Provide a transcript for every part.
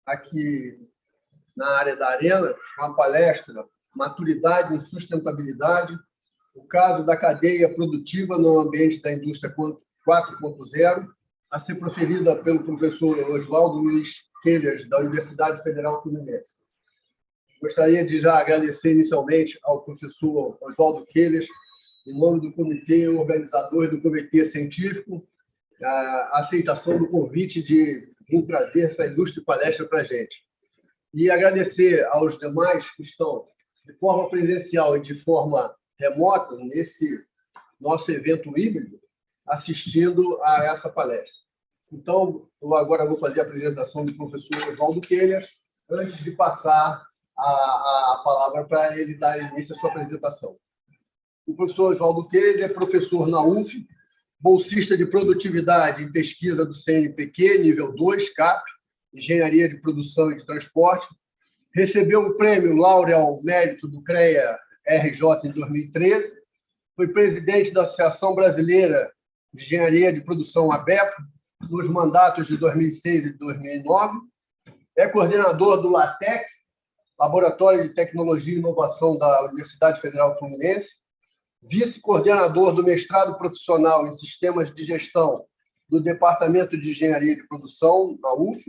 aqui na área da Arena, uma palestra Maturidade em Sustentabilidade, o caso da cadeia produtiva no ambiente da indústria 4.0, a ser proferida pelo professor Oswaldo Luiz Queiras, da Universidade Federal Fluminense. Gostaria de já agradecer inicialmente ao professor Oswaldo Queiras, em nome do comitê organizador e do comitê científico, a aceitação do convite de vir trazer essa ilustre palestra para a gente. E agradecer aos demais que estão de forma presencial e de forma remota nesse nosso evento híbrido, assistindo a essa palestra. Então, eu agora vou fazer a apresentação do professor Oswaldo Queiras, antes de passar a palavra para ele dar início à sua apresentação. O professor Oswaldo Queiras é professor na UF, bolsista de produtividade e pesquisa do CNPq, nível 2, CAP, Engenharia de Produção e de Transporte. Recebeu o prêmio Laureal Mérito do CREA-RJ em 2013. Foi presidente da Associação Brasileira de Engenharia de Produção, ABEPO, nos mandatos de 2006 e 2009. É coordenador do LATEC, Laboratório de Tecnologia e Inovação da Universidade Federal Fluminense, vice-coordenador do mestrado profissional em Sistemas de Gestão do Departamento de Engenharia de Produção, da UF,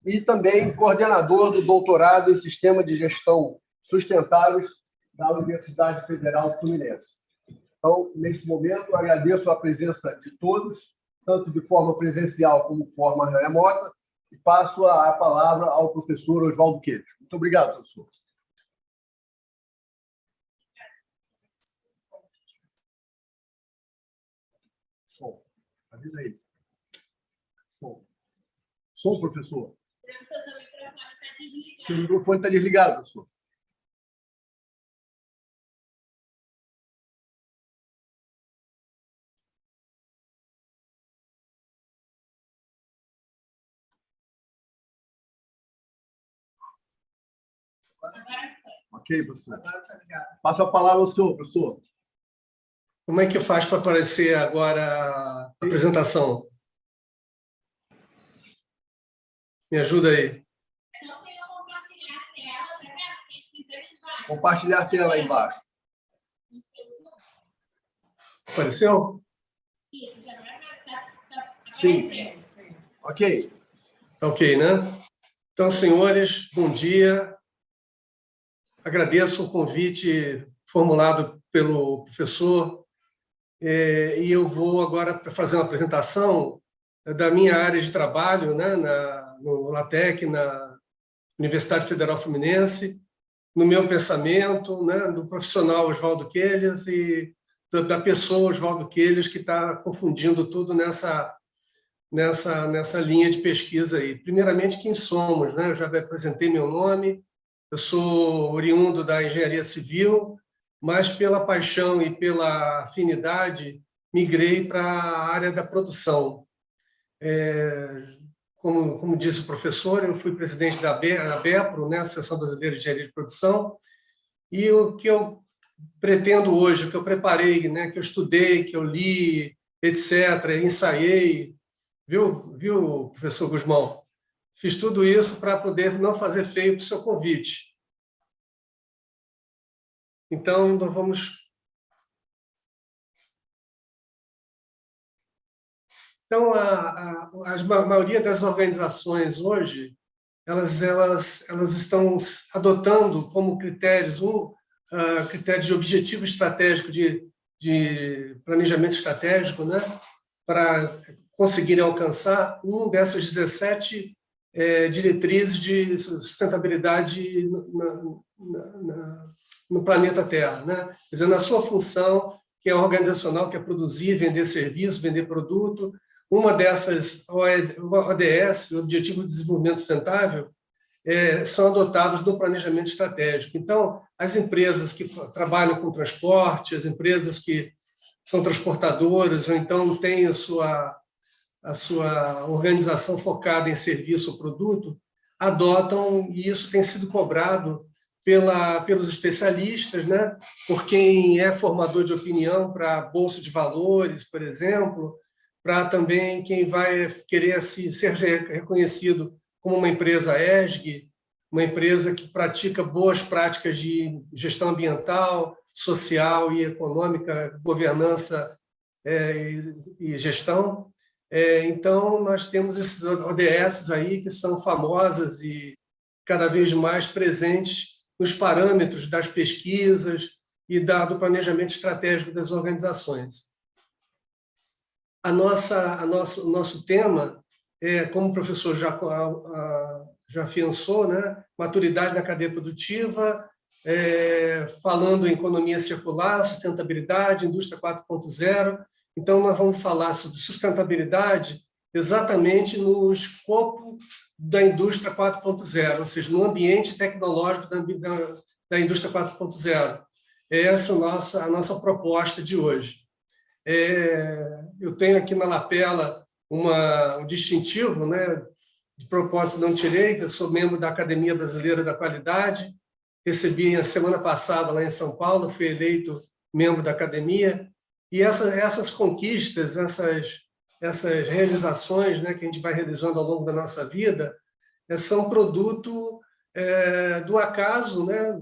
e também coordenador do doutorado em Sistemas de Gestão Sustentáveis da Universidade Federal Fluminense. Então, neste momento, agradeço a presença de todos, tanto de forma presencial como de forma remota, e passo a palavra ao professor Oswaldo Queiras. Muito obrigado, professor. Som. Avisa aí. Som. Som, professor. Seu microfone está desligado, professor. Ok, professor. Passa a palavra ao senhor, professor. Como é que faz para aparecer agora a apresentação? Me ajuda aí. Compartilhar a tela aí embaixo. Apareceu? Sim. Ok. Ok, né? Então, senhores, bom dia. Agradeço o convite formulado pelo professor e eu vou agora fazer uma apresentação da minha área de trabalho, né, no LATEC, na Universidade Federal Fluminense, no meu pensamento, né, do profissional Oswaldo Queiras e da pessoa Oswaldo Queiras, que está confundindo tudo nessa linha de pesquisa aí. Primeiramente, quem somos, né? Eu já apresentei meu nome, eu sou oriundo da engenharia civil, mas pela paixão e pela afinidade, migrei para a área da produção. Como disse o professor, eu fui presidente da ABEPRO, né, Associação Brasileira de Engenharia de Produção, e o que eu pretendo hoje, o que eu preparei, né, que eu estudei, que eu li, etc., ensaiei, viu, professor Guzmão? Fiz tudo isso para poder não fazer feio para o seu convite. Então, nós vamos... Então, a maioria das organizações hoje, elas estão adotando como critérios critério de objetivo estratégico, de planejamento estratégico, né, para conseguirem alcançar dessas 17 diretrizes de sustentabilidade no planeta Terra, né? Quer dizer, na sua função, que é organizacional, que é produzir, vender serviço, vender produto. Uma dessas, ODS, Objetivo de Desenvolvimento Sustentável, são adotados no planejamento estratégico. Então, as empresas que trabalham com transporte, as empresas que são transportadoras, ou então têm a sua organização focada em serviço ou produto, adotam, e isso tem sido cobrado pelos especialistas, né? Por quem é formador de opinião para a Bolsa de Valores, por exemplo, para também quem vai querer ser reconhecido como uma empresa ESG, uma empresa que pratica boas práticas de gestão ambiental, social e econômica, governança e gestão. Então, nós temos esses ODS aí que são famosas e cada vez mais presentes nos parâmetros das pesquisas e do planejamento estratégico das organizações. O nosso tema, como o professor já afiançou, né? Maturidade na cadeia produtiva, falando em economia circular, sustentabilidade, indústria 4.0. Então, nós vamos falar sobre sustentabilidade exatamente no escopo da indústria 4.0, ou seja, no ambiente tecnológico da indústria 4.0. Essa é a nossa proposta de hoje. Eu tenho aqui na lapela um distintivo, né? De propósito não tirei, eu sou membro da Academia Brasileira da Qualidade, recebi a semana passada lá em São Paulo, fui eleito membro da academia, e essas conquistas, essas realizações, né, que a gente vai realizando ao longo da nossa vida, são produto do acaso, né?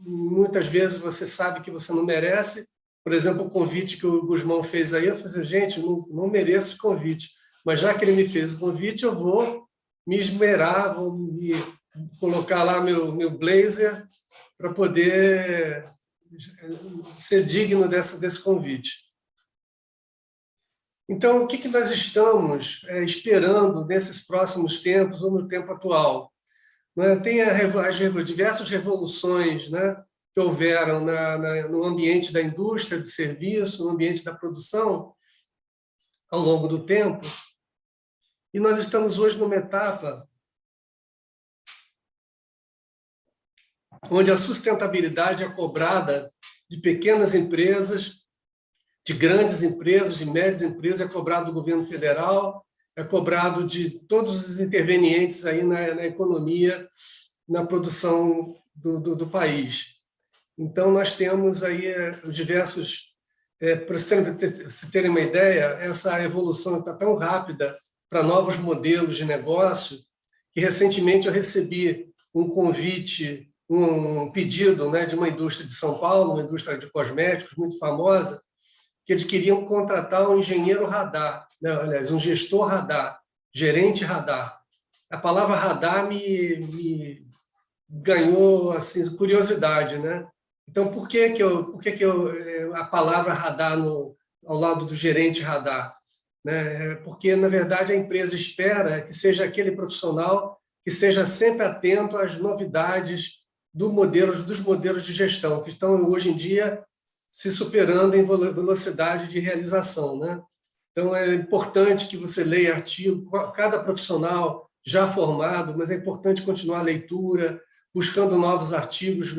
Muitas vezes você sabe que você não merece. Por exemplo, o convite que o Gusmão fez aí, eu falei, gente, não mereço esse convite, mas já que ele me fez o convite, eu vou me esmerar, vou me colocar lá meu blazer para poder ser digno desse convite. Então, o que nós estamos esperando nesses próximos tempos ou no tempo atual? Tem as diversas revoluções, né, que houveram no ambiente da indústria de serviço, no ambiente da produção, ao longo do tempo, e nós estamos hoje numa etapa onde a sustentabilidade é cobrada de pequenas empresas, de grandes empresas, de médias empresas, é cobrado do governo federal, é cobrado de todos os intervenientes aí na economia, na produção do país. Então, nós temos aí os diversos... para se terem uma ideia, essa evolução está tão rápida para novos modelos de negócio, que recentemente eu recebi um convite, um pedido, né, de uma indústria de São Paulo, uma indústria de cosméticos muito famosa, que eles queriam contratar um engenheiro radar, né, aliás, um gestor radar, gerente radar. A palavra radar me ganhou assim, curiosidade, né? Então, por que a palavra radar ao lado do gerente radar? Né? Porque, na verdade, a empresa espera que seja aquele profissional que seja sempre atento às novidades dos modelos de gestão, que estão, hoje em dia, se superando em velocidade de realização. Né? Então, é importante que você leia artigo, cada profissional já formado, mas é importante continuar a leitura, buscando novos artigos,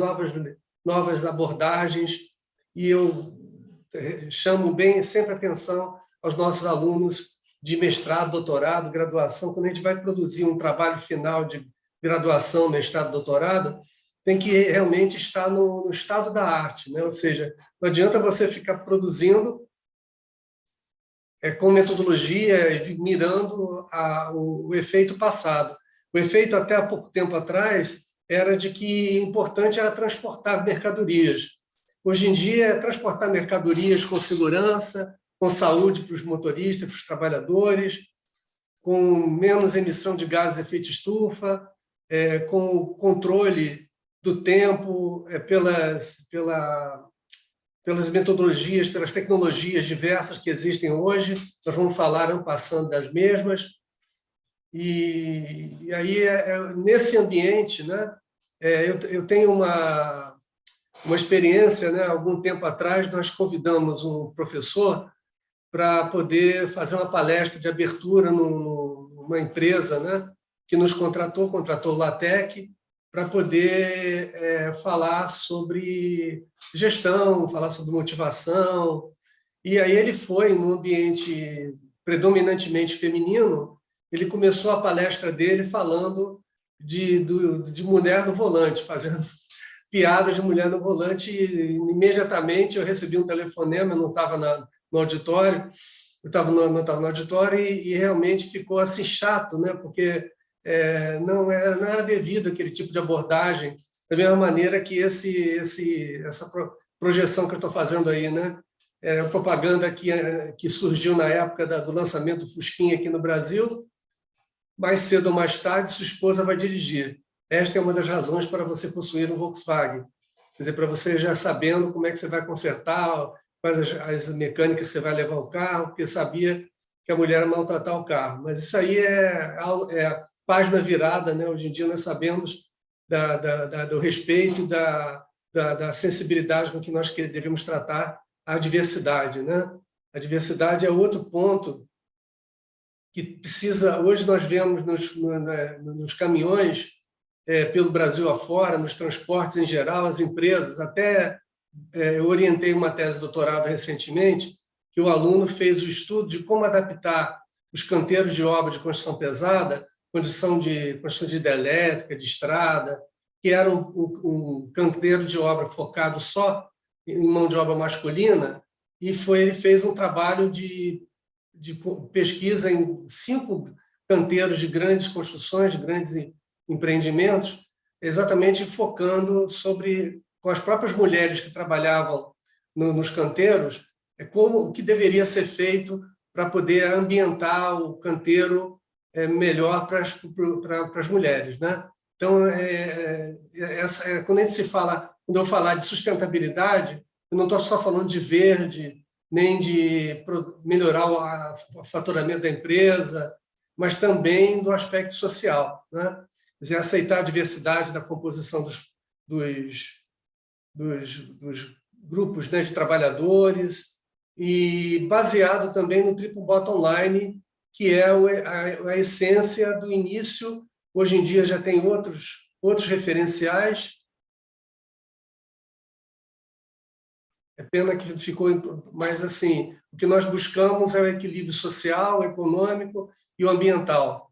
novas abordagens, e eu chamo bem sempre atenção aos nossos alunos de mestrado, doutorado, graduação. Quando a gente vai produzir um trabalho final de graduação, mestrado, doutorado, tem que realmente estar no estado da arte, né? Ou seja, não adianta você ficar produzindo com metodologia, mirando o efeito passado. O efeito, até há pouco tempo atrás, era de que importante era transportar mercadorias. Hoje em dia, é transportar mercadorias com segurança, com saúde para os motoristas, para os trabalhadores, com menos emissão de gases de efeito estufa, com controle do tempo, pelas metodologias, pelas tecnologias diversas que existem hoje. Nós vamos falar en passant das mesmas. E aí, nesse ambiente, né, eu tenho uma experiência, né, algum tempo atrás, nós convidamos um professor para poder fazer uma palestra de abertura numa empresa, né, que nos contratou o LATEC, para poder falar sobre gestão, falar sobre motivação. E aí ele foi num ambiente predominantemente feminino, ele começou a palestra dele falando de mulher no volante, fazendo piadas de mulher no volante, e imediatamente eu recebi um telefonema, eu não estava no auditório, eu não estava no auditório, e realmente ficou assim chato, né? Porque não era devido àquele tipo de abordagem, da mesma maneira que essa projeção que eu estou fazendo aí, né? A propaganda que surgiu na época do lançamento do Fusquinha aqui no Brasil, mais cedo ou mais tarde, sua esposa vai dirigir. Esta é uma das razões para você possuir um Volkswagen. Quer dizer, para você já sabendo como é que você vai consertar, quais as mecânicas você vai levar o carro, porque sabia que a mulher ia maltratar o carro. Mas isso aí é página virada, né? Hoje em dia nós sabemos do respeito, da sensibilidade com que nós devemos tratar a diversidade, né? A diversidade é outro ponto que precisa... Hoje nós vemos nos caminhões, pelo Brasil afora, nos transportes em geral, as empresas, até eu orientei uma tese de doutorado recentemente, que o aluno fez o estudo de como adaptar os canteiros de obra de construção pesada, construção de hidrelétrica, de estrada, que era um canteiro de obra focado só em mão de obra masculina, e ele fez um trabalho de pesquisa em 5 canteiros de grandes construções, de grandes empreendimentos, exatamente focando com as próprias mulheres que trabalhavam nos canteiros, o que deveria ser feito para poder ambientar o canteiro melhor para as mulheres, né? Então, quando eu falar de sustentabilidade, eu não estou só falando de verde, nem de melhorar o faturamento da empresa, mas também do aspecto social, né? Quer dizer, aceitar a diversidade da composição dos grupos, né, de trabalhadores, e baseado também no triplo bottom line, que é a essência do início. Hoje em dia já tem outros referenciais. É pena que ficou... Mas, assim, o que nós buscamos é o equilíbrio social, econômico e o ambiental.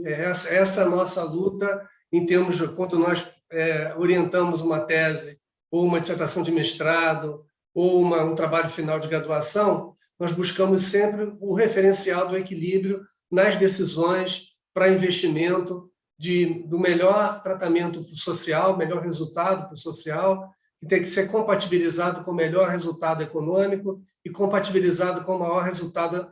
Essa é a nossa luta em termos de quando nós orientamos uma tese ou uma dissertação de mestrado ou um trabalho final de graduação, nós buscamos sempre o referencial do equilíbrio nas decisões para investimento do melhor tratamento social, melhor resultado para o social, que tem que ser compatibilizado com o melhor resultado econômico e compatibilizado com o maior resultado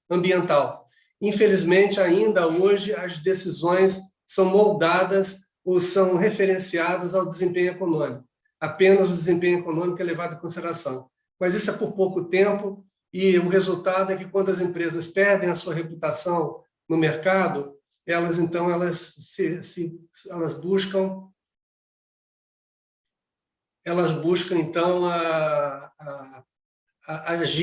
ambiental. Infelizmente, ainda hoje, as decisões são moldadas ou são referenciadas ao desempenho econômico. Apenas o desempenho econômico é levado em consideração. Mas isso é por pouco tempo, e o resultado é que, quando as empresas perdem a sua reputação no mercado, elas buscam então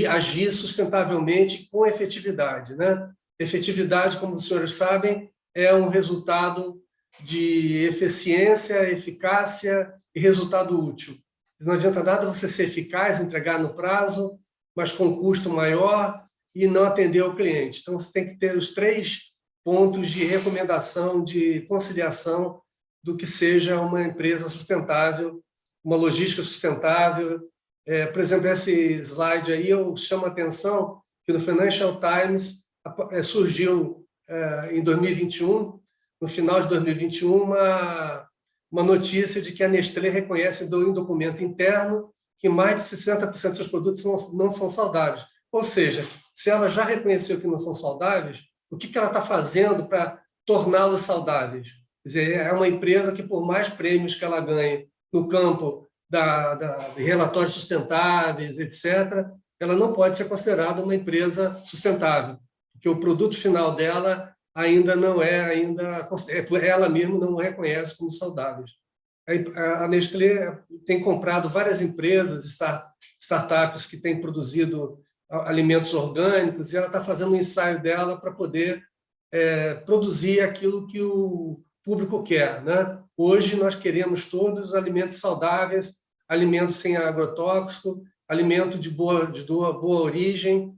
agir sustentavelmente com efetividade, né? Efetividade, como os senhores sabem, é um resultado de eficiência, eficácia e resultado útil. Não adianta nada você ser eficaz, entregar no prazo, mas com custo maior, e não atender ao cliente. Então, você tem que ter os 3 pontos de recomendação, de conciliação do que seja uma empresa sustentável, uma logística sustentável. Por exemplo, esse slide aí, eu chamo a atenção que no Financial Times surgiu em 2021, no final de 2021, uma notícia de que a Nestlé reconhece em documento interno que mais de 60% dos seus produtos não são saudáveis. Ou seja, se ela já reconheceu que não são saudáveis, o que ela está fazendo para torná-los saudáveis? Quer dizer, é uma empresa que, por mais prêmios que ela ganhe no campo de relatórios sustentáveis, etc., ela não pode ser considerada uma empresa sustentável, porque o produto final dela ainda não ela mesma não reconhece como saudáveis. A Nestlé tem comprado várias empresas, startups que têm produzido alimentos orgânicos, e ela está fazendo um ensaio dela para poder produzir aquilo que o público quer, né? Hoje nós queremos todos alimentos saudáveis, alimentos sem agrotóxico, alimento de boa origem,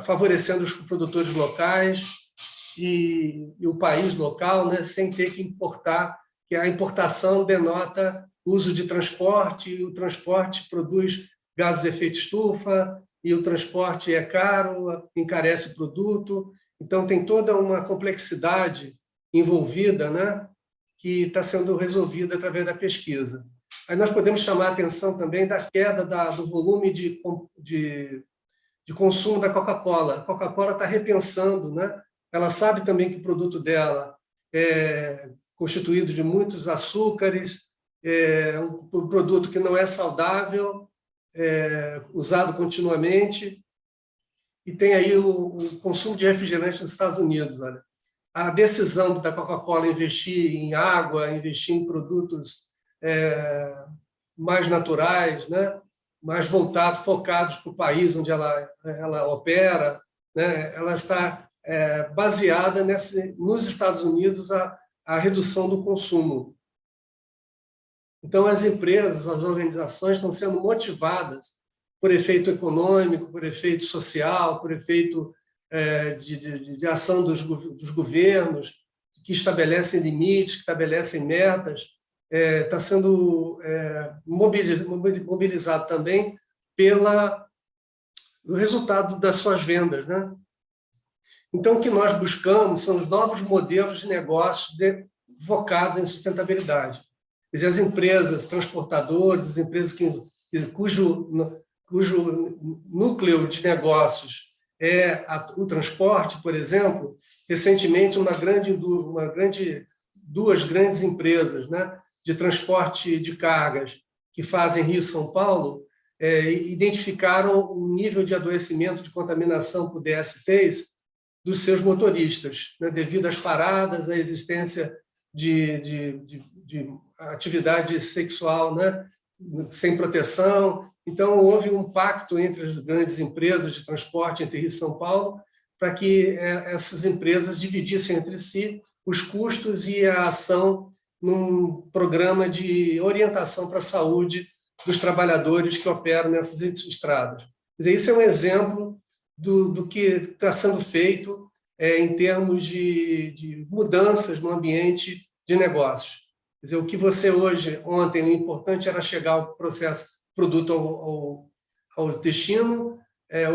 favorecendo os produtores locais e o país local, né, sem ter que importar, que a importação denota uso de transporte, e o transporte produz gases de efeito estufa, e o transporte é caro, encarece o produto. Então, tem toda uma complexidade envolvida, né, que está sendo resolvida através da pesquisa. Aí nós podemos chamar a atenção também da queda do volume de consumo da Coca-Cola. A Coca-Cola está repensando, né? Ela sabe também que o produto dela é constituído de muitos açúcares, um produto que não é saudável, usado continuamente, e tem aí o consumo de refrigerante nos Estados Unidos. Olha. A decisão da Coca-Cola investir em água, investir em produtos mais naturais, né? Mais voltados, focados para o país onde ela opera, né? Ela está baseada nos Estados Unidos a redução do consumo. Então, as empresas, as organizações estão sendo motivadas por efeito econômico, por efeito social, por efeito de ação dos governos, que estabelecem limites, que estabelecem metas. Está sendo mobilizado também pelo resultado das suas vendas, né? Então, o que nós buscamos são os novos modelos de negócios focados em sustentabilidade. Quer dizer, as empresas transportadoras, as empresas cujo núcleo de negócios é o transporte, por exemplo, recentemente duas grandes empresas, né, de transporte de cargas que fazem Rio-São Paulo identificaram o nível de adoecimento, de contaminação por DSTs dos seus motoristas, né, devido às paradas, à existência de atividade sexual, né, sem proteção. Então, houve um pacto entre as grandes empresas de transporte entre Rio e São Paulo para que essas empresas dividissem entre si os custos e a ação num programa de orientação para a saúde dos trabalhadores que operam nessas estradas. Quer dizer, isso é um exemplo do que está sendo feito em termos de mudanças no ambiente de negócios. Quer dizer, o que você ontem, o importante era chegar ao processo, produto ao destino,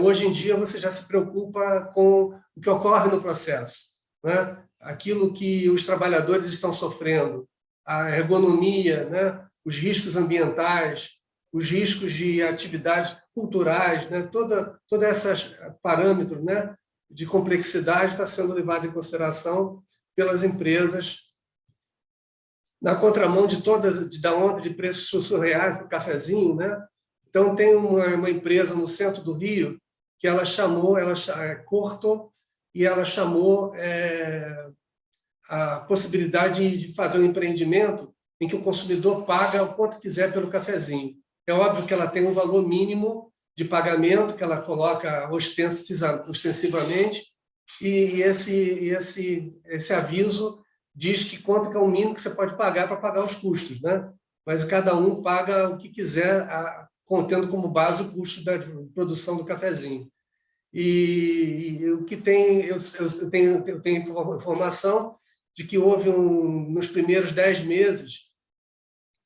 hoje em dia você já se preocupa com o que ocorre no processo, né? Aquilo que os trabalhadores estão sofrendo, a ergonomia, né? Os riscos ambientais, os riscos de atividades culturais, né? Todos esses parâmetros, né, de complexidade está sendo levado em consideração pelas empresas na contramão da onda de preços surreais do cafezinho, né? Então, tem uma empresa no centro do Rio que ela Corto, e ela chamou a possibilidade de fazer um empreendimento em que o consumidor paga o quanto quiser pelo cafezinho. É óbvio que ela tem um valor mínimo de pagamento que ela coloca ostensivamente, e esse aviso diz que quanto que é o mínimo que você pode pagar para pagar os custos, né? Mas cada um paga o que quiser, contendo como base o custo da produção do cafezinho. E o que tem, eu tenho informação de que houve nos primeiros 10 meses,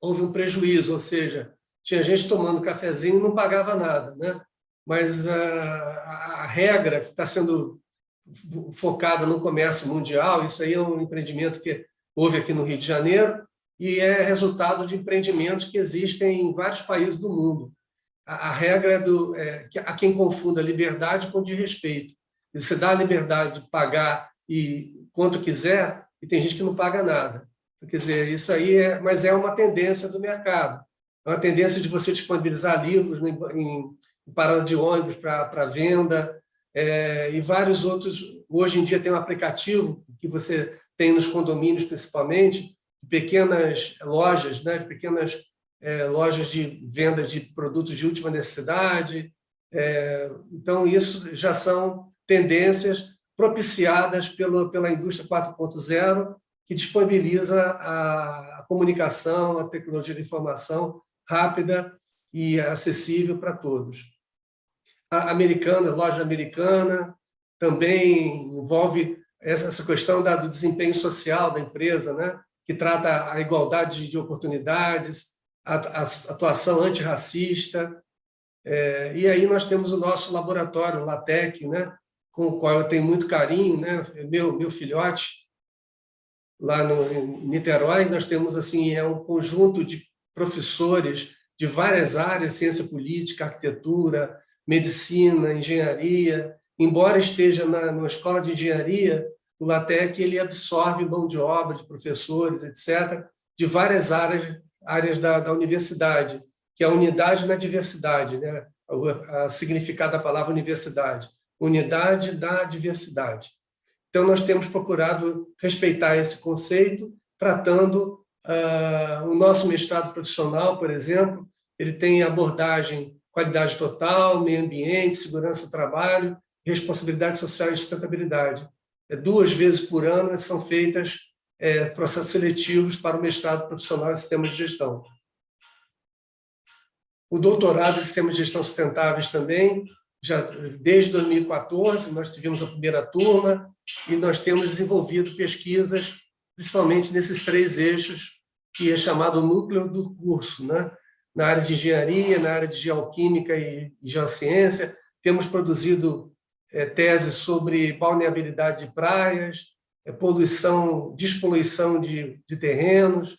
houve um prejuízo, ou seja, tinha gente tomando cafezinho e não pagava nada, né? Mas a regra que está sendo focada no comércio mundial, isso aí é um empreendimento que houve aqui no Rio de Janeiro e é resultado de empreendimentos que existem em vários países do mundo. A regra é a quem confunda liberdade com desrespeito. Você dá a liberdade de pagar quanto quiser e tem gente que não paga nada. Quer dizer, isso aí mas é uma tendência do mercado. É uma tendência de você disponibilizar livros em parada de ônibus para venda, e vários outros. Hoje em dia tem um aplicativo que você tem nos condomínios, principalmente, pequenas lojas, né, pequenas lojas de venda de produtos de última necessidade. Então, isso já são tendências propiciadas pela indústria 4.0, que disponibiliza a comunicação, a tecnologia de informação rápida e acessível para todos. A loja americana, também envolve essa questão do desempenho social da empresa, né? Que trata a igualdade de oportunidades, a atuação antirracista. E aí nós temos o nosso laboratório, o LATEC, né? com o qual eu tenho muito carinho, né? Meu filhote, lá em Niterói, nós temos assim, um conjunto de professores de várias áreas, ciência política, arquitetura, medicina, engenharia. Embora esteja na escola de engenharia, o LaTeX ele absorve mão de obra de professores, etc., de várias áreas da universidade, que é a unidade na diversidade, né? O significado da palavra universidade, unidade da diversidade. Então, nós temos procurado respeitar esse conceito, tratando o nosso mestrado profissional, por exemplo, ele tem abordagem qualidade total, meio ambiente, segurança do trabalho, responsabilidade social e sustentabilidade. 2 vezes por ano são feitas processos seletivos para o mestrado profissional em sistemas de gestão. O doutorado em sistemas de gestão sustentáveis também, já desde 2014, nós tivemos a primeira turma e nós temos desenvolvido pesquisas, principalmente nesses 3 eixos, que é chamado núcleo do curso, né? Na área de engenharia, na área de geoquímica e geociência. Temos produzido teses sobre balneabilidade de praias, despoluição de terrenos,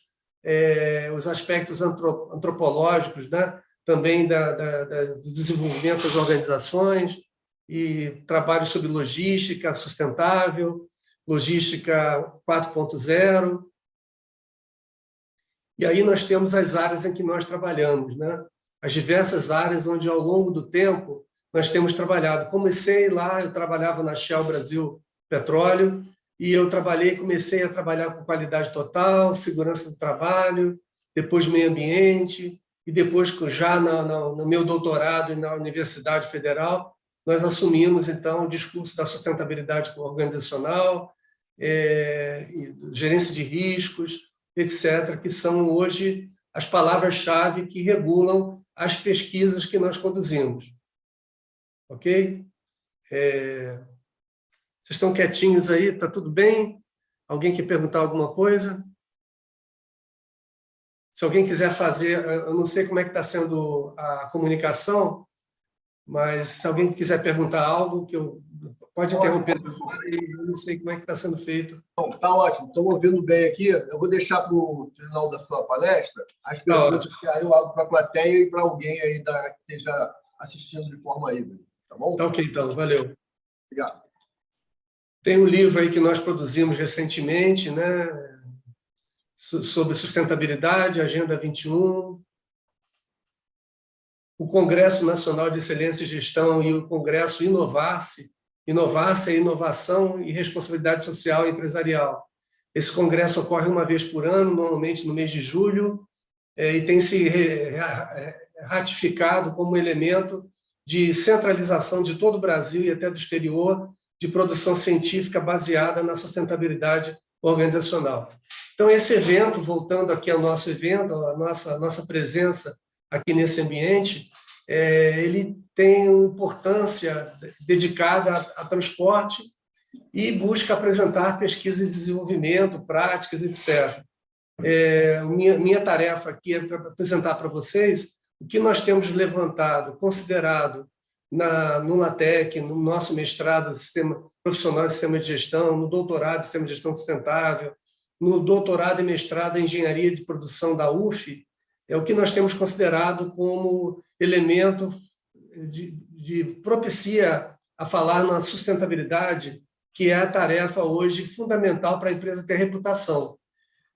os aspectos antropológicos, né? Também do desenvolvimento das organizações, e trabalhos sobre logística sustentável, logística 4.0. E aí nós temos as áreas em que nós trabalhamos, né? As diversas áreas onde, ao longo do tempo, nós temos trabalhado. Comecei lá, eu trabalhava na Shell Brasil Petróleo, e eu comecei a trabalhar com qualidade total, segurança do trabalho, depois meio ambiente, e depois, já no meu doutorado e na Universidade Federal, nós assumimos, então, o discurso da sustentabilidade organizacional, gerência de riscos, etc., que são hoje as palavras-chave que regulam as pesquisas que nós conduzimos. Ok? Vocês estão quietinhos aí? Está tudo bem? Alguém quer perguntar alguma coisa? Se alguém quiser fazer, eu não sei como é que está sendo a comunicação, mas se alguém quiser perguntar algo, pode interromper, eu não sei como é que está sendo feito. Está ótimo, estou ouvindo bem aqui. Eu vou deixar para o final da sua palestra as perguntas que aí eu abro para a plateia e para alguém aí que esteja assistindo de forma híbrida. Tá bom? Tá ok, então, valeu. Obrigado. Tem um livro aí que nós produzimos recentemente, né, sobre sustentabilidade, Agenda 21, o Congresso Nacional de Excelência e Gestão e o Congresso Inovar-se. Inovar-se é inovação e responsabilidade social e empresarial. Esse congresso ocorre uma vez por ano, normalmente no mês de julho, e tem se ratificado como elemento de centralização de todo o Brasil e até do exterior de produção científica baseada na sustentabilidade organizacional. Então, esse evento, voltando aqui ao nosso evento, a nossa presença aqui nesse ambiente, ele tem importância dedicada a transporte e busca apresentar pesquisa de desenvolvimento, práticas, etc. Minha tarefa aqui é apresentar para vocês o que nós temos levantado, considerado no LaTeX, no nosso mestrado profissional em Sistema de Gestão, no doutorado em Sistema de Gestão Sustentável, no doutorado e mestrado em Engenharia de Produção da UF, é o que nós temos considerado como elemento de propicia a falar na sustentabilidade, que é a tarefa hoje fundamental para a empresa ter reputação.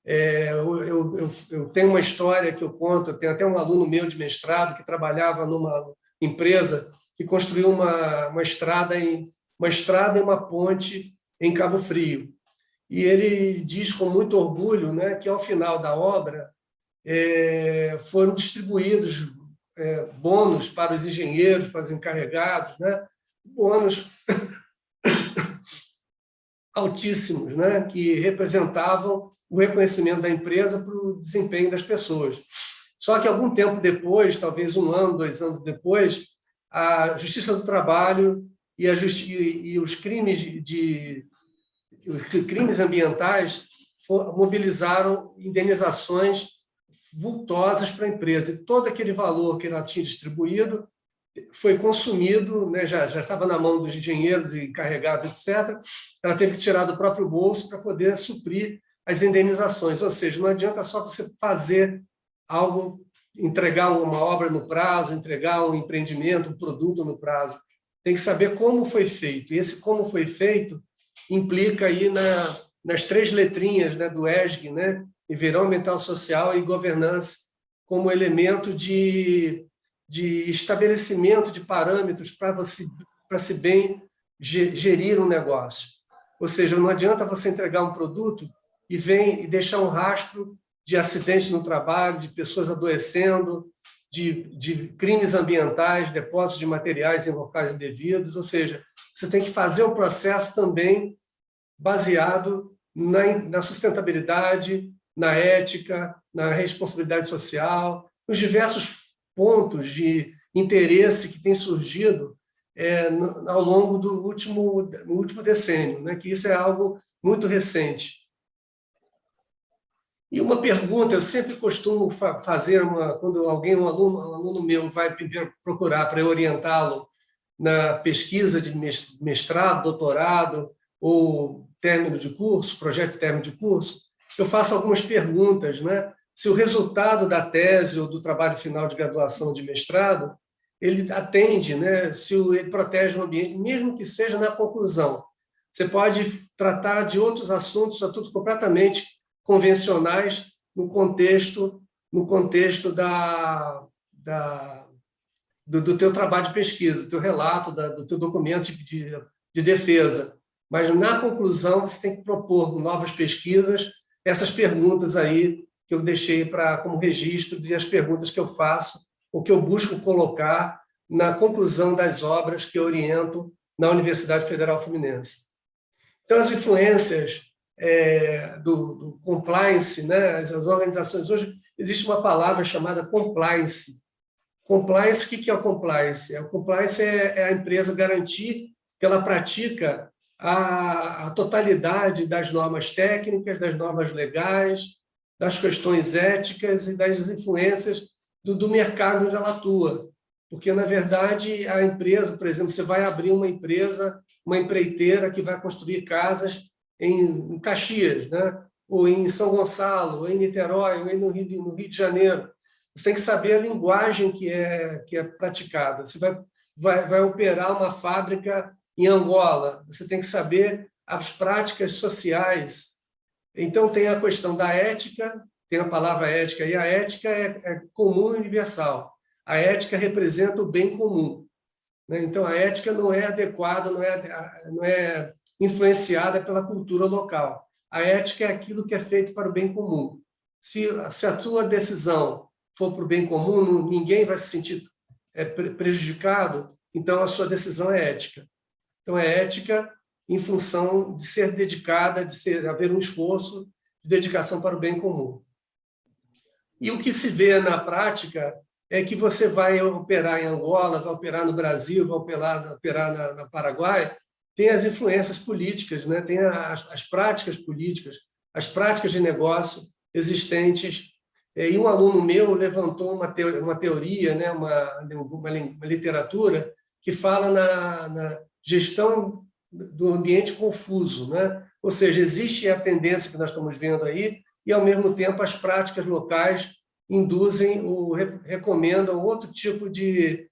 Eu tenho uma história que eu conto, eu tenho até um aluno meu de mestrado que trabalhava numa empresa que construiu uma estrada e uma ponte em Cabo Frio. E ele diz com muito orgulho, né, que, ao final da obra, foram distribuídos bônus para os engenheiros, para os encarregados, né, bônus altíssimos, né, que representavam o reconhecimento da empresa para o desempenho das pessoas. Só que, algum tempo depois, talvez 1 ano, 2 anos depois, a Justiça do Trabalho e os crimes ambientais mobilizaram indenizações vultosas para a empresa. E todo aquele valor que ela tinha distribuído foi consumido, né, já estava na mão dos engenheiros e encarregados, etc. Ela teve que tirar do próprio bolso para poder suprir as indenizações. Ou seja, não adianta só você fazer algo, entregar uma obra no prazo, entregar um empreendimento, um produto no prazo. Tem que saber como foi feito. E esse como foi feito implica aí nas 3 letrinhas, né, do ESG, né, environmental, social e governança, como elemento de estabelecimento de parâmetros para se bem gerir um negócio. Ou seja, não adianta você entregar um produto e deixar um rastro de acidentes no trabalho, de pessoas adoecendo, de crimes ambientais, depósitos de materiais em locais indevidos. Ou seja, você tem que fazer o processo também baseado na sustentabilidade, na ética, na responsabilidade social, nos diversos pontos de interesse que têm surgido ao longo do último decênio, né? Que isso é algo muito recente. E uma pergunta, eu sempre costumo fazer, quando um aluno meu vai procurar para eu orientá-lo na pesquisa de mestrado, doutorado ou término de curso, projeto de término de curso, eu faço algumas perguntas, né? Se o resultado da tese ou do trabalho final de graduação de mestrado, ele atende, né? Se ele protege o ambiente, mesmo que seja na conclusão. Você pode tratar de outros assuntos, completamente convencionais no contexto do teu trabalho de pesquisa, do teu relato, do teu documento de defesa. Mas, na conclusão, você tem que propor novas pesquisas, essas perguntas aí que eu deixei como registro das perguntas que eu faço, ou que eu busco colocar na conclusão das obras que eu oriento na Universidade Federal Fluminense. Então, as influências do compliance, né? As organizações hoje, existe uma palavra chamada compliance. Compliance, o que é o compliance? O compliance é a empresa garantir que ela pratica a totalidade das normas técnicas, das normas legais, das questões éticas e das influências do mercado onde ela atua. Porque, na verdade, a empresa, por exemplo, você vai abrir uma empresa, uma empreiteira que vai construir casas em Caxias, né? Ou em São Gonçalo, ou em Niterói, ou no Rio de Janeiro. Você tem que saber a linguagem que é praticada. Você vai operar uma fábrica em Angola, você tem que saber as práticas sociais. Então, tem a questão da ética, tem a palavra ética, e a ética é comum e universal. A ética representa o bem comum, né? Então, a ética não é adequada, não é influenciada pela cultura local. A ética é aquilo que é feito para o bem comum. Se a tua decisão for para o bem comum, ninguém vai se sentir prejudicado, então a sua decisão é ética. Então, é ética em função de ser dedicada, haver um esforço de dedicação para o bem comum. E o que se vê na prática é que você vai operar em Angola, vai operar no Brasil, vai operar na Paraguai, tem as influências políticas, né? Tem as práticas políticas, as práticas de negócio existentes. E um aluno meu levantou uma teoria, né? uma literatura que fala na gestão do ambiente confuso, né? Ou seja, existe a tendência que nós estamos vendo aí e, ao mesmo tempo, as práticas locais induzem ou recomendam outro tipo de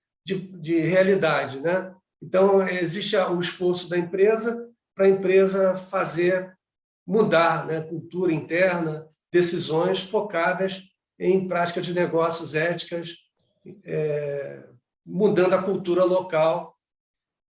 realidade, né? Então, existe o esforço da empresa para a empresa mudar, né? Cultura interna, decisões focadas em práticas de negócios éticas, mudando a cultura local.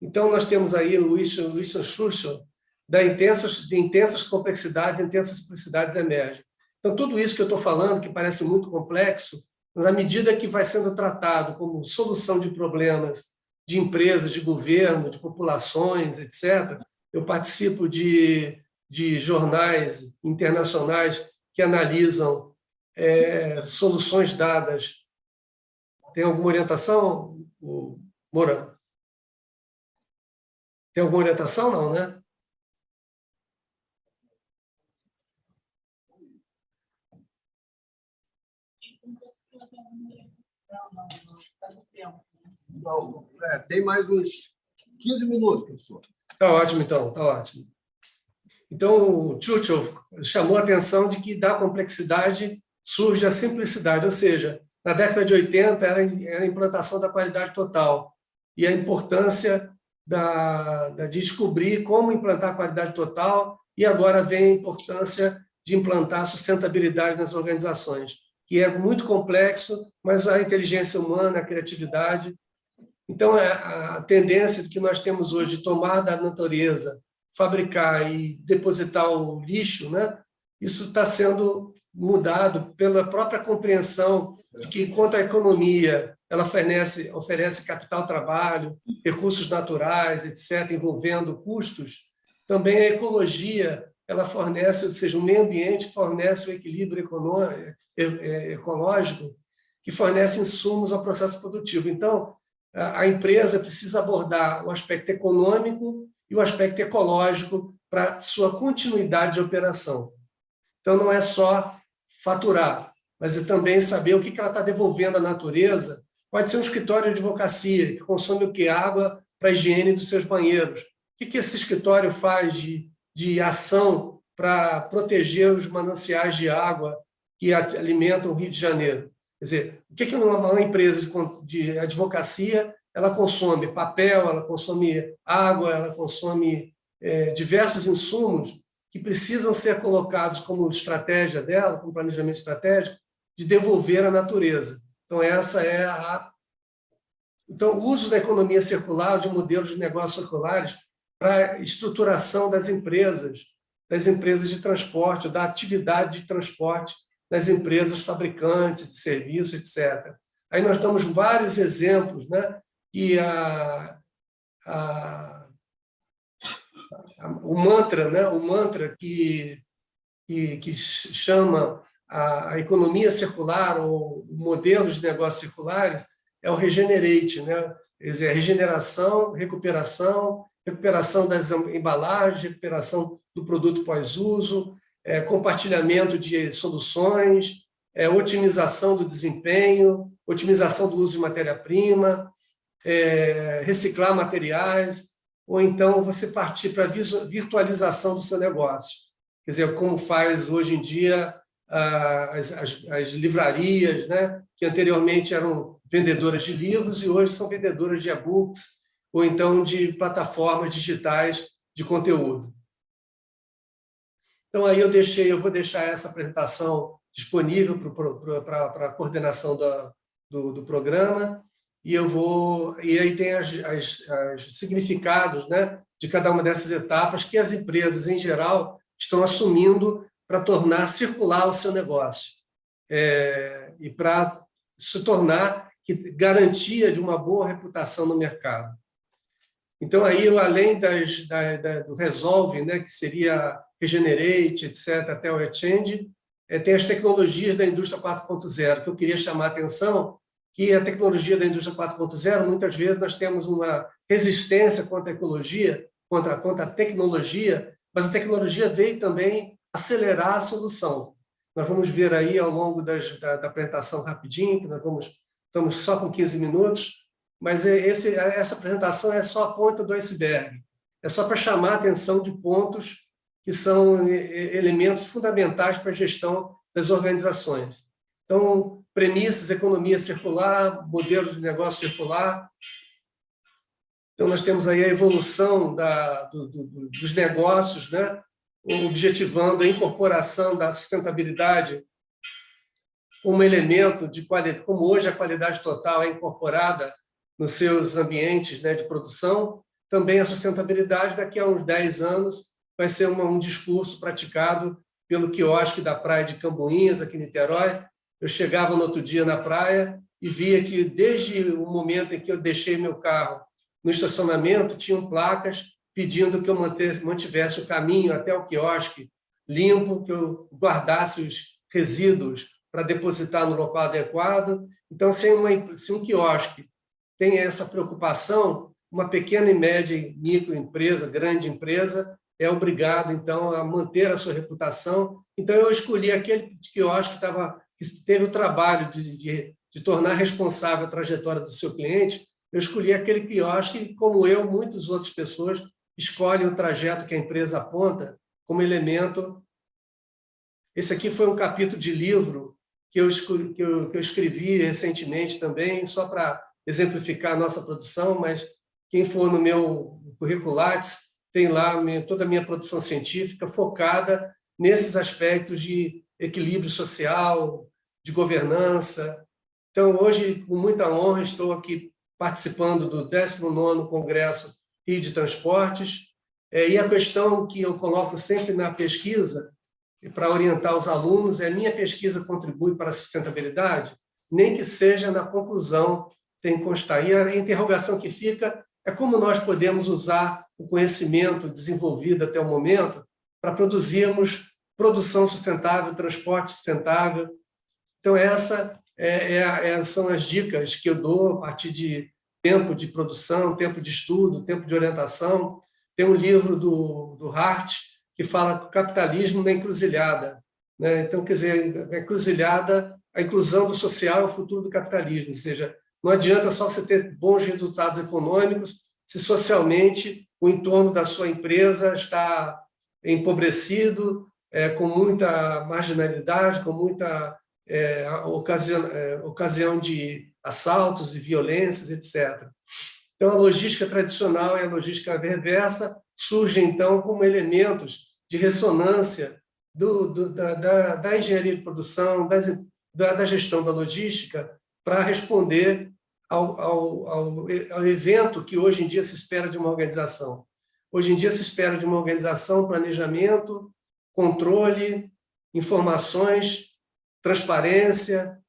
Então, nós temos aí o Winston Churchill, de intensas complexidades, intensas simplicidades emergem. Então, tudo isso que eu estou falando, que parece muito complexo, mas à medida que vai sendo tratado como solução de problemas de empresas, de governo, de populações, etc., eu participo de jornais internacionais que analisam soluções dadas. Tem alguma orientação, Moura? Tem alguma orientação? Não, né? Não, tem mais uns 15 minutos, professor. Está ótimo, então, está ótimo. Então, o Churchill chamou a atenção de que da complexidade surge a simplicidade, ou seja, na década de 80 era a implantação da qualidade total e a importância de descobrir como implantar a qualidade total, e agora vem a importância de implantar a sustentabilidade nas organizações, que é muito complexo, mas a inteligência humana, a criatividade. Então, a tendência que nós temos hoje de tomar da natureza, fabricar e depositar o lixo, né? Isso está sendo mudado pela própria compreensão de que, enquanto a economia ela oferece capital-trabalho, recursos naturais, etc., envolvendo custos, também a ecologia ela fornece, ou seja, o meio ambiente fornece o equilíbrio ecológico que fornece insumos ao processo produtivo. Então, a empresa precisa abordar o aspecto econômico e o aspecto ecológico para sua continuidade de operação. Então, não é só faturar, mas é também saber o que ela está devolvendo à natureza. Pode ser um escritório de advocacia, que consome o quê? Água para a higiene dos seus banheiros. O que esse escritório faz de ação para proteger os mananciais de água que alimentam o Rio de Janeiro? Quer dizer, o que uma empresa de advocacia ela consome? Papel, ela consome água, ela consome diversos insumos que precisam ser colocados como estratégia dela, como planejamento estratégico, de devolver à natureza. Então, essa é Então, o uso da economia circular, de modelos de negócios circulares, para a estruturação das empresas de transporte, da atividade de transporte das empresas fabricantes de serviço, etc. Aí nós damos vários exemplos, né, que o mantra, né, que chama a economia circular ou modelos de negócios circulares é o regenerate, né? Quer dizer, regeneração, recuperação das embalagens, recuperação do produto pós-uso, compartilhamento de soluções, otimização do desempenho, otimização do uso de matéria-prima, reciclar materiais, ou então você partir para a virtualização do seu negócio. Quer dizer, como faz hoje em dia as livrarias, né, que anteriormente eram vendedoras de livros e hoje são vendedoras de e-books ou então de plataformas digitais de conteúdo. Então, aí eu vou deixar essa apresentação disponível para a coordenação do programa, e aí tem os significados, né, de cada uma dessas etapas que as empresas, em geral, estão assumindo para tornar circular o seu negócio e para se tornar garantia de uma boa reputação no mercado. Então, aí, além do Resolve, né, que seria Regenerate, etc., até o Exchange, tem as tecnologias da indústria 4.0, que eu queria chamar a atenção, que a tecnologia da indústria 4.0, muitas vezes nós temos uma resistência contra a ecologia, contra a tecnologia, mas a tecnologia veio também acelerar a solução. Nós vamos ver aí ao longo da apresentação rapidinho, que estamos só com 15 minutos, mas essa apresentação é só a ponta do iceberg. É só para chamar a atenção de pontos que são elementos fundamentais para a gestão das organizações. Então, premissas, economia circular, modelos de negócio circular. Então, nós temos aí a evolução dos negócios, né, objetivando a incorporação da sustentabilidade como elemento de qualidade, como hoje a qualidade total é incorporada nos seus ambientes, né, de produção, também a sustentabilidade daqui a uns 10 anos vai ser um discurso praticado pelo quiosque da praia de Camboinhas, aqui em Niterói. Eu chegava no outro dia na praia e via que, desde o momento em que eu deixei meu carro no estacionamento, tinham placas pedindo que eu mantivesse o caminho até o quiosque limpo, que eu guardasse os resíduos para depositar no local adequado. Então, se um quiosque tem essa preocupação, uma pequena e média microempresa, grande empresa, é obrigado, então, a manter a sua reputação. Então, eu escolhi aquele quiosque que teve o trabalho de tornar responsável a trajetória do seu cliente, eu escolhi aquele quiosque e, como eu, muitas outras pessoas escolhem o trajeto que a empresa aponta como elemento. Esse aqui foi um capítulo de livro que eu escrevi recentemente também, só para exemplificar a nossa produção, mas quem for no meu currículo Lattes tem lá toda a minha produção científica focada nesses aspectos de equilíbrio social, de governança. Então, hoje, com muita honra, estou aqui participando do 19º Congresso Rio de Transportes, e a questão que eu coloco sempre na pesquisa, para orientar os alunos, é: minha pesquisa contribui para a sustentabilidade? Nem que seja na conclusão, tem que constar. E a interrogação que fica é como nós podemos usar o conhecimento desenvolvido até o momento para produzirmos produção sustentável, transporte sustentável. Então, essas são as dicas que eu dou a partir de tempo de produção, tempo de estudo, tempo de orientação. Tem um livro do Hart, que fala do capitalismo na encruzilhada, né? Então, quer dizer, a encruzilhada, a inclusão do social é o futuro do capitalismo, ou seja, não adianta só você ter bons resultados econômicos se socialmente o entorno da sua empresa está empobrecido, com muita marginalidade, com muita ocasião de assaltos e violências, etc. Então, a logística tradicional e a logística reversa surgem, então, como elementos de ressonância da engenharia de produção, da gestão da logística, para responder ao evento que hoje em dia se espera de uma organização. Hoje em dia se espera de uma organização planejamento, controle, informações, transparência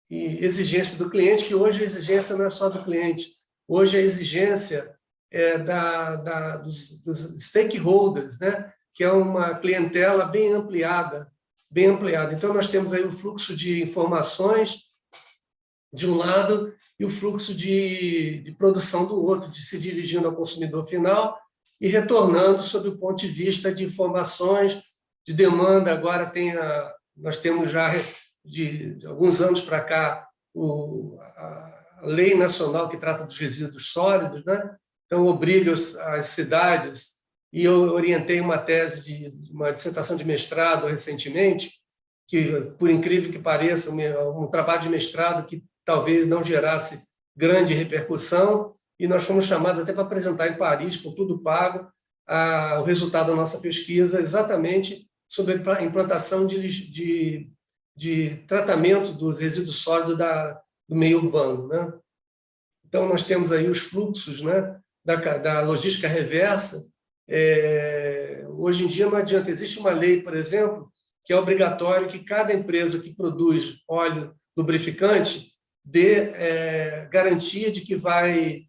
e exigência do cliente, que hoje a exigência não é só do cliente, hoje a exigência dos stakeholders, né? Que é uma clientela bem ampliada, bem ampliada. Então, nós temos aí o fluxo de informações de um lado e o fluxo de produção do outro, de se dirigindo ao consumidor final e retornando sob o ponto de vista de informações, de demanda. Agora nós temos já, de alguns anos para cá, a lei nacional que trata dos resíduos sólidos, né? Então, obriga as cidades, e eu orientei uma tese uma dissertação de mestrado recentemente, que, por incrível que pareça, um trabalho de mestrado que talvez não gerasse grande repercussão, e nós fomos chamados até para apresentar em Paris, com tudo pago, o resultado da nossa pesquisa, exatamente sobre a implantação de tratamento dos resíduos sólidos do meio urbano, né? Então, nós temos aí os fluxos, né, da logística reversa. Hoje em dia não adianta. Existe uma lei, por exemplo, que é obrigatório que cada empresa que produz óleo lubrificante dê garantia de que vai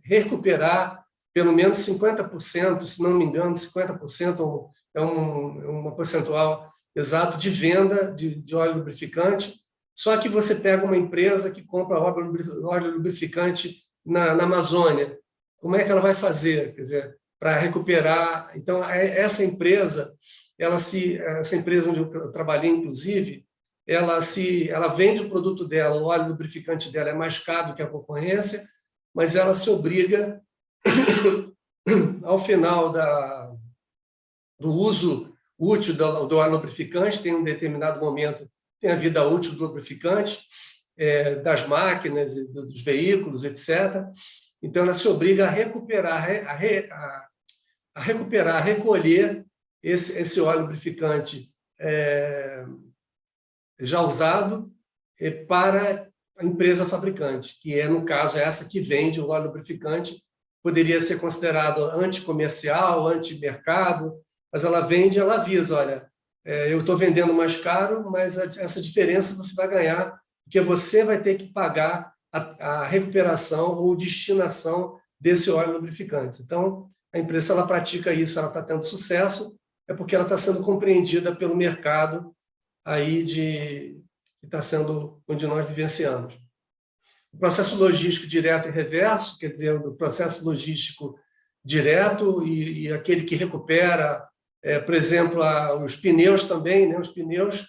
recuperar pelo menos 50%, se não me engano, 50% é uma percentual exato de venda de óleo lubrificante. Só que você pega uma empresa que compra óleo lubrificante na Amazônia, como é que ela vai fazer, quer dizer, para recuperar? Então, essa empresa onde eu trabalhei, inclusive, ela vende o produto dela, o óleo lubrificante dela é mais caro que a concorrência, mas ela se obriga, ao final do uso útil do óleo lubrificante, tem um determinado momento, tem a vida útil do lubrificante, das máquinas, dos veículos, etc. Então, ela se obriga a recuperar, a recolher esse óleo lubrificante já usado para a empresa fabricante, que no caso, essa que vende o óleo lubrificante. Poderia ser considerado anticomercial, antimercado, mas ela vende, ela avisa: olha, eu estou vendendo mais caro, mas essa diferença você vai ganhar, porque você vai ter que pagar a recuperação ou destinação desse óleo lubrificante. Então, a empresa, ela pratica isso, ela está tendo sucesso, é porque ela está sendo compreendida pelo mercado aí que está sendo onde nós vivenciamos. O processo logístico direto e reverso, quer dizer, o processo logístico direto e aquele que recupera, por exemplo, os pneus também, né? Os pneus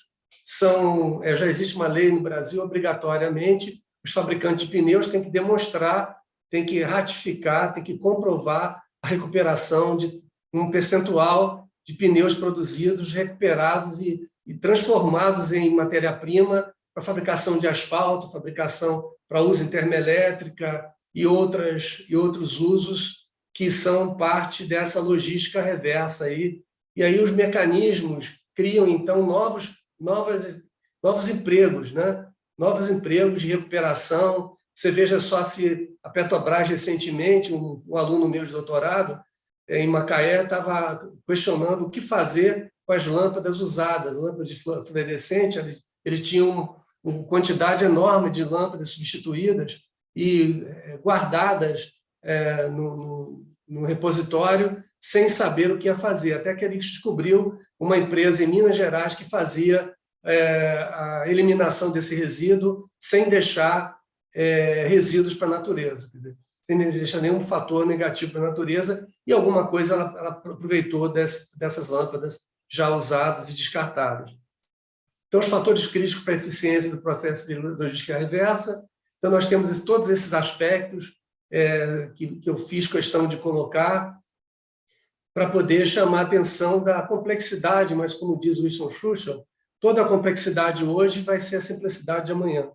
já existe uma lei no Brasil, obrigatoriamente, os fabricantes de pneus têm que demonstrar, têm que ratificar, têm que comprovar a recuperação de um percentual de pneus produzidos, recuperados e transformados em matéria-prima para fabricação de asfalto, fabricação para uso em termoelétrica e outros usos que são parte dessa logística reversa aí. E aí os mecanismos criam, então, novos empregos, né? Novos empregos de recuperação. Você veja só se a Petrobras, recentemente, um aluno meu de doutorado, em Macaé, estava questionando o que fazer com as lâmpadas usadas, lâmpadas de fluorescente. Ele tinha uma quantidade enorme de lâmpadas substituídas e guardadas no repositório, sem saber o que ia fazer, até que ele descobriu uma empresa em Minas Gerais que fazia a eliminação desse resíduo sem deixar resíduos para a natureza, quer dizer, sem deixar nenhum fator negativo para a natureza, e alguma coisa ela aproveitou dessas lâmpadas já usadas e descartadas. Então, os fatores críticos para a eficiência do processo de logística reversa. Então, nós temos todos esses aspectos que eu fiz questão de colocar para poder chamar a atenção da complexidade, mas, como diz o Winston Churchill, toda a complexidade hoje vai ser a simplicidade de amanhã.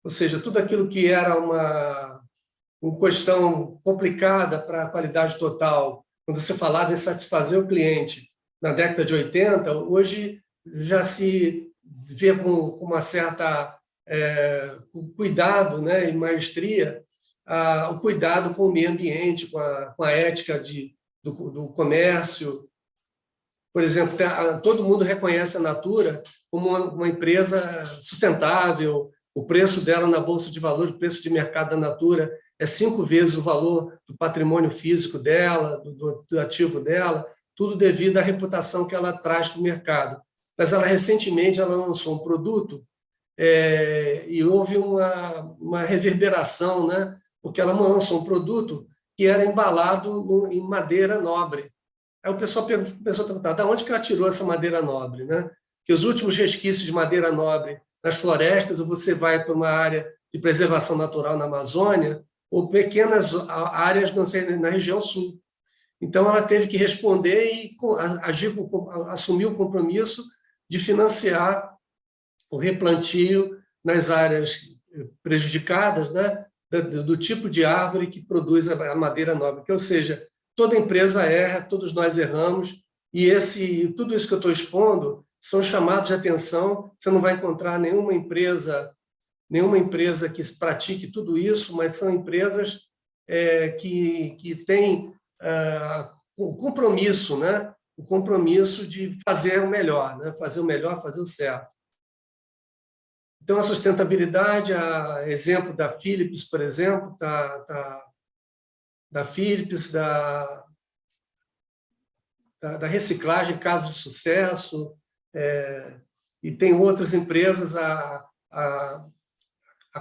Ou seja, tudo aquilo que era uma questão complicada para a qualidade total, quando você falava em satisfazer o cliente na década de 80, hoje já se vê com uma certa cuidado, né, e maestria, o cuidado com o meio ambiente, com a ética do comércio. Por exemplo, todo mundo reconhece a Natura como uma empresa sustentável, o preço dela na Bolsa de Valores, o preço de mercado da Natura é 5 vezes o valor do patrimônio físico dela, do ativo dela, tudo devido à reputação que ela traz para o mercado. Mas recentemente ela lançou um produto e houve uma reverberação, né? Porque ela lançou um produto que era embalado em madeira nobre. Aí o pessoal começou a perguntar, de onde que ela tirou essa madeira nobre, né? Que os últimos resquícios de madeira nobre nas florestas, ou você vai para uma área de preservação natural na Amazônia, ou pequenas áreas na região sul. Então, ela teve que responder e assumir o compromisso de financiar o replantio nas áreas prejudicadas, né, do tipo de árvore que produz a madeira nobre. Ou seja, toda empresa erra, todos nós erramos, e tudo isso que eu estou expondo são chamados de atenção. Você não vai encontrar nenhuma empresa que pratique tudo isso, mas são empresas que têm o compromisso, né? O compromisso de fazer o melhor, né? Fazer o melhor, fazer o certo. Então, a sustentabilidade, exemplo da Philips, por exemplo, da Philips, da reciclagem, casos de sucesso, e tem outras empresas, a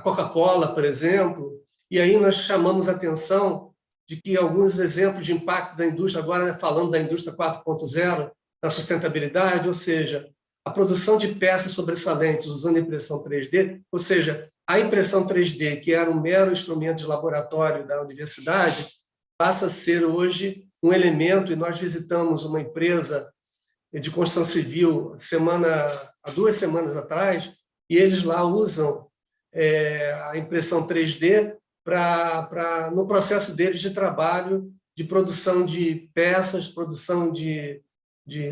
Coca-Cola, por exemplo, e aí nós chamamos a atenção de que alguns exemplos de impacto da indústria, agora falando da indústria 4.0, na sustentabilidade, ou seja, a produção de peças sobressalentes usando impressão 3D, ou seja, a impressão 3D, que era um mero instrumento de laboratório da universidade, passa a ser hoje um elemento, e nós visitamos uma empresa de construção civil há 2 semanas atrás, e eles lá usam a impressão 3D no processo deles de trabalho, de produção de peças, produção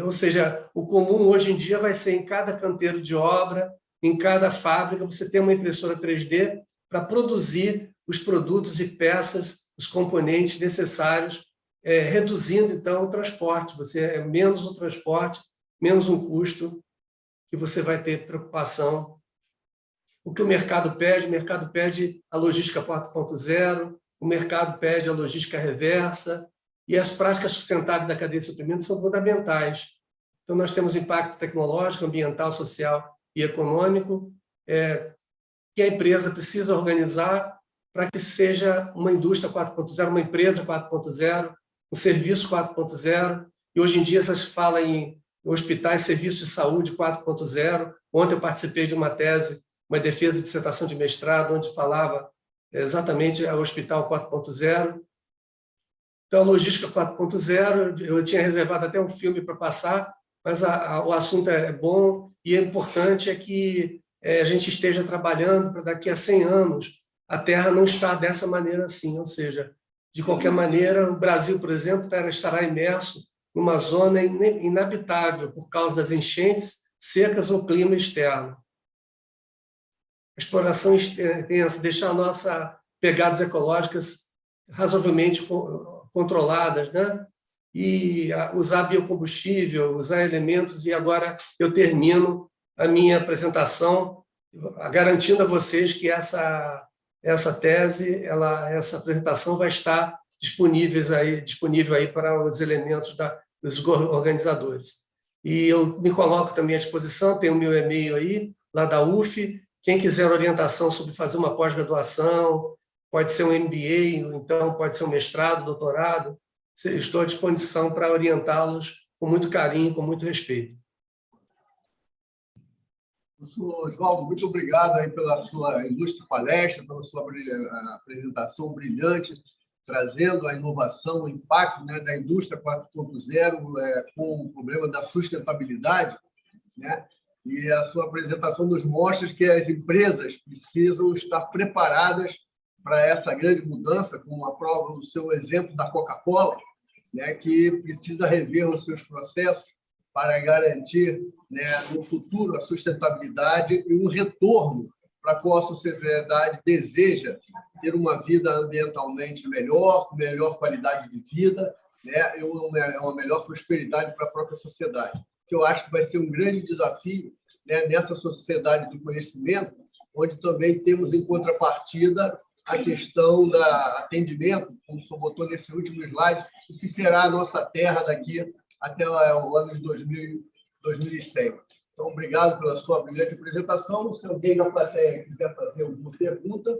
ou seja, o comum hoje em dia vai ser em cada canteiro de obra, em cada fábrica, você tem uma impressora 3D para produzir os produtos e peças, os componentes necessários, reduzindo, então, o transporte. Menos o transporte, menos um custo que você vai ter preocupação. O que o mercado pede a logística 4.0, o mercado pede a logística reversa, e as práticas sustentáveis da cadeia de suprimentos são fundamentais. Então, nós temos impacto tecnológico, ambiental, social e econômico, que a empresa precisa organizar para que seja uma indústria 4.0, uma empresa 4.0, um serviço 4.0, e hoje em dia se fala em hospitais, serviços de saúde 4.0. Ontem eu participei de uma tese, uma defesa de dissertação de mestrado, onde falava exatamente o Hospital 4.0. Então, a logística 4.0, eu tinha reservado até um filme para passar, mas o assunto é bom e é importante que a gente esteja trabalhando para daqui a 100 anos a Terra não estar dessa maneira assim, ou seja, de qualquer maneira, o Brasil, por exemplo, estará imerso numa zona inabitável por causa das enchentes, secas ou clima externo. A exploração intensa, deixar nossas pegadas ecológicas razoavelmente controladas, né? E usar biocombustível, usar elementos, e agora eu termino a minha apresentação garantindo a vocês que essa tese, essa apresentação vai estar disponível aí para os elementos dos organizadores. E eu me coloco também à disposição, tem o meu e-mail aí, lá da UF, quem quiser orientação sobre fazer uma pós-graduação, pode ser um MBA, então pode ser um mestrado, doutorado, estou à disposição para orientá-los com muito carinho, com muito respeito. Professor Oswaldo, muito obrigado aí pela sua ilustre palestra, pela sua apresentação brilhante, trazendo a inovação, o impacto, né, da indústria 4.0 com o problema da sustentabilidade, né? E a sua apresentação nos mostra que as empresas precisam estar preparadas para essa grande mudança, como a prova do seu exemplo da Coca-Cola, né, que precisa rever os seus processos para garantir, né, no futuro a sustentabilidade e um retorno para a qual a sociedade deseja ter uma vida ambientalmente melhor, com melhor qualidade de vida, né, e uma melhor prosperidade para a própria sociedade. Que eu acho que vai ser um grande desafio, né, nessa sociedade do conhecimento, onde também temos em contrapartida a questão do atendimento, como o senhor botou nesse último slide, o que será a nossa terra daqui até o ano de 2100. Então, obrigado pela sua brilhante apresentação. Se alguém da plateia quiser fazer alguma pergunta,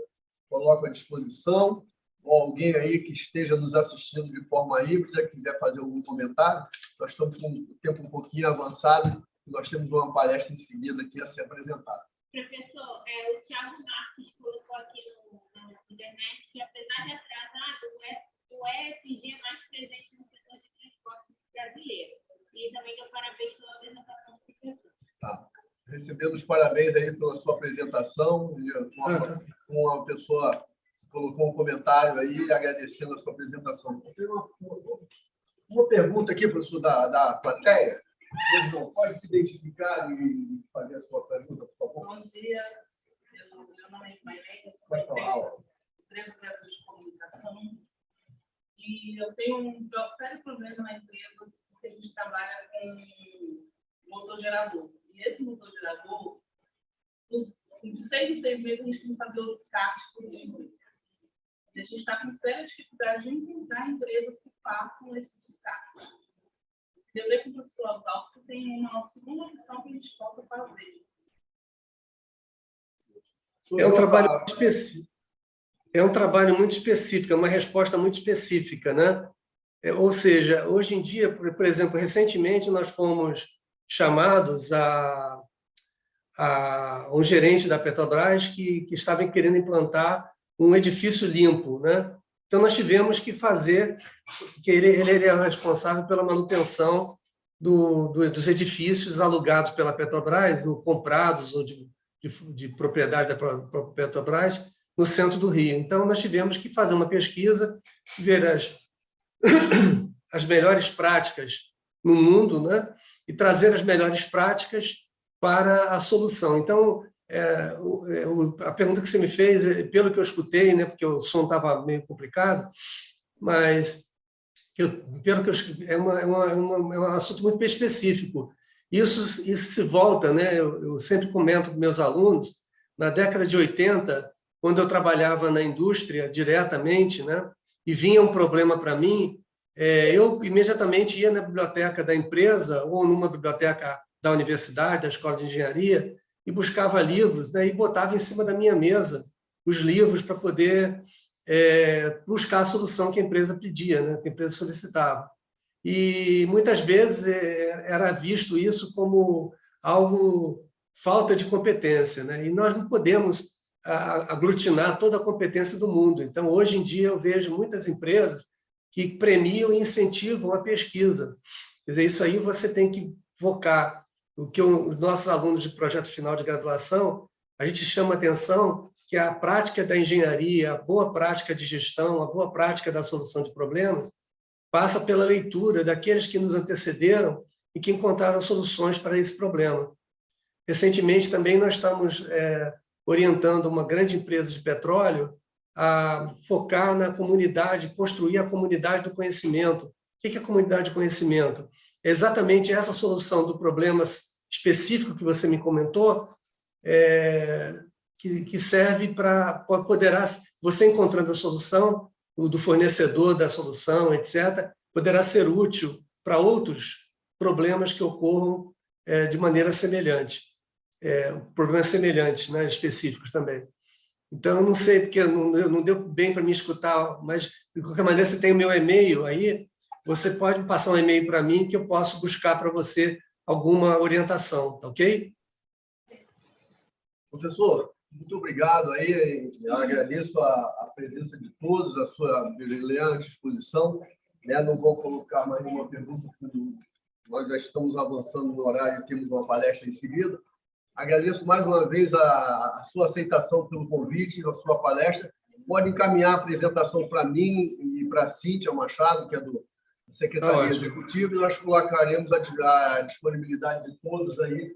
coloco à disposição, ou alguém aí que esteja nos assistindo de forma híbrida, quiser fazer algum comentário, nós estamos com o tempo um pouquinho avançado, e nós temos uma palestra em seguida aqui a ser apresentada. Professor, o Thiago Marques colocou aqui na internet que, apesar de atrasado, o ESG é mais presente no setor de transporte brasileiro. E também deu parabéns pela apresentação do professor. Tá. Recebemos parabéns aí pela sua apresentação. Uma pessoa colocou um comentário aí agradecendo a sua apresentação. Tem uma pergunta aqui, professor, da plateia. Não pode se identificar e fazer a sua pergunta, por favor? Bom dia, meu nome é Ismaelene, eu sou do Grêmio Brasil de Comunicação e eu tenho um sério problema na empresa porque a gente trabalha com motor gerador. E esse motor gerador, de 6 em 6 meses, a gente tem que fazer o descarte por diesel. E a gente está com séria dificuldade de encontrar empresas que façam esse descarte. Eu vejo com o professor Oswaldo que tem uma segunda opção que a gente possa fazer. É um trabalho específico. É um trabalho muito específico, é uma resposta muito específica, né? Ou seja, hoje em dia, por exemplo, recentemente nós fomos chamados a um gerente da Petrobras que estava querendo implantar um edifício limpo, né? Então, nós tivemos que fazer, que ele é responsável pela manutenção dos edifícios alugados pela Petrobras, ou comprados, ou de propriedade da Petrobras, no centro do Rio. Então, nós tivemos que fazer uma pesquisa, ver as melhores práticas no mundo, né? E trazer as melhores práticas para a solução. Então, a pergunta que você me fez, pelo que eu escutei, né, porque o som estava meio complicado, mas pelo que eu escutei, é um assunto muito específico. Isso se volta, né? Eu sempre comento com meus alunos, na década de 80, quando eu trabalhava na indústria diretamente, né, e vinha um problema para mim, eu imediatamente ia na biblioteca da empresa ou numa biblioteca da universidade, da escola de engenharia, e buscava livros, né, e botava em cima da minha mesa os livros para poder buscar a solução que a empresa pedia, né, que a empresa solicitava. E muitas vezes era visto isso como algo falta de competência, né? E nós não podemos aglutinar toda a competência do mundo. Então, hoje em dia, eu vejo muitas empresas que premiam e incentivam a pesquisa. Quer dizer, isso aí você tem que focar. O que os nossos alunos de projeto final de graduação, a gente chama atenção que a prática da engenharia, a boa prática de gestão, a boa prática da solução de problemas, passa pela leitura daqueles que nos antecederam e que encontraram soluções para esse problema. Recentemente, também, nós estamos orientando uma grande empresa de petróleo a focar na comunidade, construir a comunidade do conhecimento. O que é a comunidade de conhecimento? É exatamente essa solução do problema específico que você me comentou, que serve para poderá, você encontrando a solução, do fornecedor da solução, etc., poderá ser útil para outros problemas que ocorram de maneira semelhante. Problemas semelhantes, né, específicos também. Então, eu não sei, porque não deu bem para me escutar, mas, de qualquer maneira, você tem o meu e-mail aí, você pode me passar um e-mail para mim que eu posso buscar para você alguma orientação, tá ok? Professor, muito obrigado aí, eu agradeço a presença de todos, a sua brilhante exposição, né? Não vou colocar mais nenhuma pergunta, porque nós já estamos avançando no horário e temos uma palestra em seguida. Agradeço mais uma vez a sua aceitação pelo convite, a sua palestra. Pode encaminhar a apresentação para mim e para a Cíntia Machado, que é do Secretaria Executiva, e nós colocaremos a disponibilidade de todos aí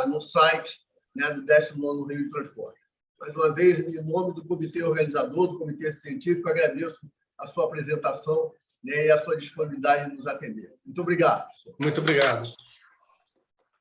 no site, né, do 19º Rio de Transporte. Mais uma vez, em nome do comitê organizador, do comitê científico, agradeço a sua apresentação, né, e a sua disponibilidade em nos atender. Muito obrigado. Muito obrigado.